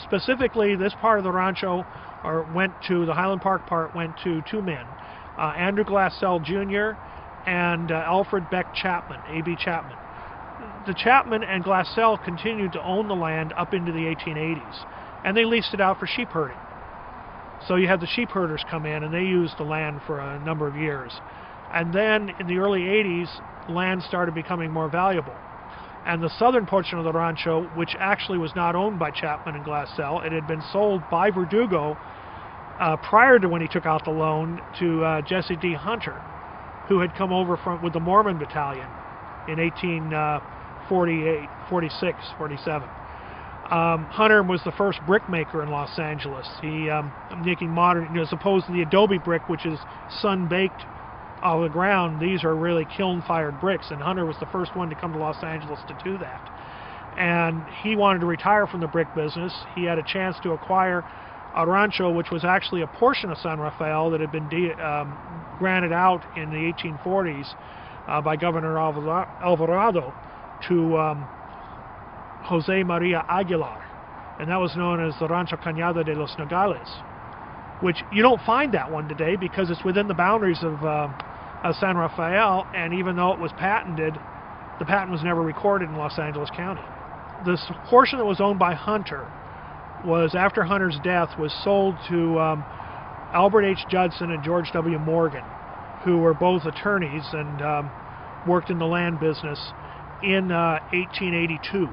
specifically, this part of the Rancho the Highland Park part went to two men, Andrew Glassell Jr. and Alfred Beck Chapman, A.B. Chapman. The Chapman and Glassell continued to own the land up into the 1880s, and they leased it out for sheep herding. So you had the sheep herders come in, and they used the land for a number of years. And then in the early 80s, land started becoming more valuable. And the southern portion of the Rancho, which actually was not owned by Chapman and Glassell, it had been sold by Verdugo prior to when he took out the loan to Jesse D. Hunter, who had come over with the Mormon Battalion in 1848, 46, 47. Hunter was the first brick maker in Los Angeles. He making modern, as opposed to the adobe brick, which is sun-baked out of the ground. These are really kiln-fired bricks, and Hunter was the first one to come to Los Angeles to do that. And he wanted to retire from the brick business. He had a chance to acquire a rancho, which was actually a portion of San Rafael that had been granted out in the 1840s by Governor Alvarado to Jose Maria Aguilar, and that was known as the Rancho Cañada de los Nogales, which you don't find that one today because it's within the boundaries of San Rafael, and even though it was patented, the patent was never recorded in Los Angeles County. This portion that was owned by Hunter was, after Hunter's death, was sold to Albert H. Judson and George W. Morgan, who were both attorneys and worked in the land business in 1882.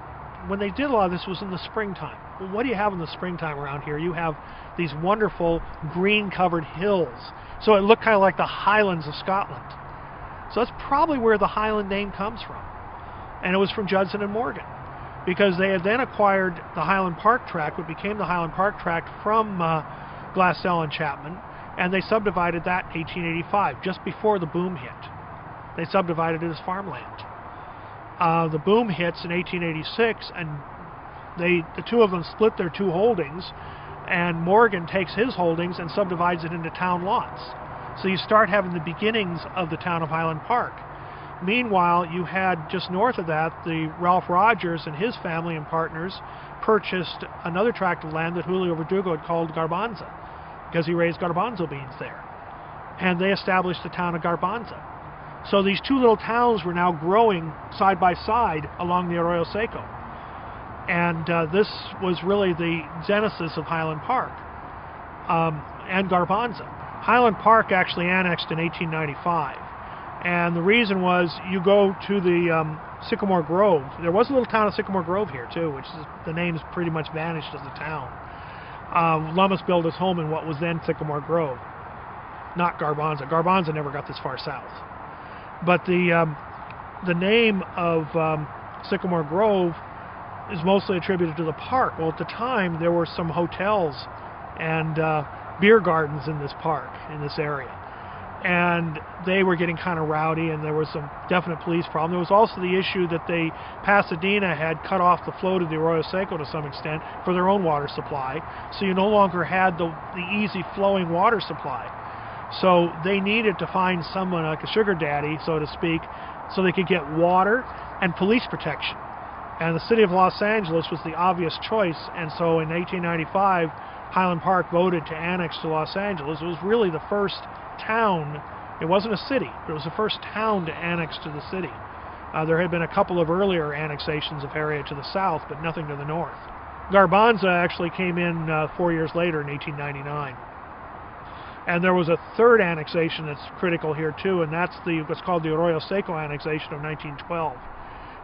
When they did a lot of this was in the springtime. Well, what do you have in the springtime around here? You have these wonderful green-covered hills. So it looked kind of like the Highlands of Scotland. So that's probably where the Highland name comes from. And it was from Judson and Morgan, because they had then acquired the Highland Park tract, what became the Highland Park tract, from Glassell and Chapman, and they subdivided that in 1885, just before the boom hit. They subdivided it as farmland. The boom hits in 1886, and the two of them split their two holdings, and Morgan takes his holdings and subdivides it into town lots. So you start having the beginnings of the town of Highland Park. Meanwhile, you had just north of that, the Ralph Rogers and his family and partners purchased another tract of land that Julio Verdugo had called Garbanza, because he raised garbanzo beans there. And they established the town of Garbanza. So these two little towns were now growing side by side along the Arroyo Seco. And this was really the genesis of Highland Park and Garbanza. Highland Park actually annexed in 1895. And the reason was, you go to the Sycamore Grove. There was a little town of Sycamore Grove here too, which is, the name's pretty much vanished as a town. Lummis built his home in what was then Sycamore Grove, not Garbanza. Garbanza never got this far south. But the name of Sycamore Grove is mostly attributed to the park. Well, at the time, there were some hotels and beer gardens in this park, in this area. And they were getting kind of rowdy, and there was some definite police problem. There was also the issue that Pasadena had cut off the flow to the Arroyo Seco to some extent for their own water supply, so you no longer had the easy flowing water supply. So they needed to find someone like a sugar daddy, so to speak, so they could get water and police protection. And the city of Los Angeles was the obvious choice, and so in 1895, Highland Park voted to annex to Los Angeles. It was really the first town, it wasn't a city, but it was the first town to annex to the city. There had been a couple of earlier annexations of area to the south, but nothing to the north. Garbanza actually came in 4 years later in 1899. And there was a third annexation that's critical here too, and that's what's called the Arroyo Seco annexation of 1912,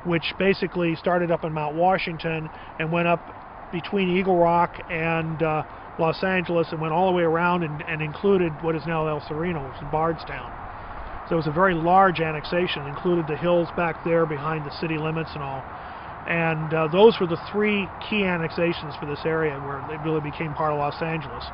which basically started up in Mount Washington and went up between Eagle Rock and Los Angeles and went all the way around and included what is now El Sereno, which is Bardstown. So it was a very large annexation, included the hills back there behind the city limits and all. And those were the three key annexations for this area where it really became part of Los Angeles.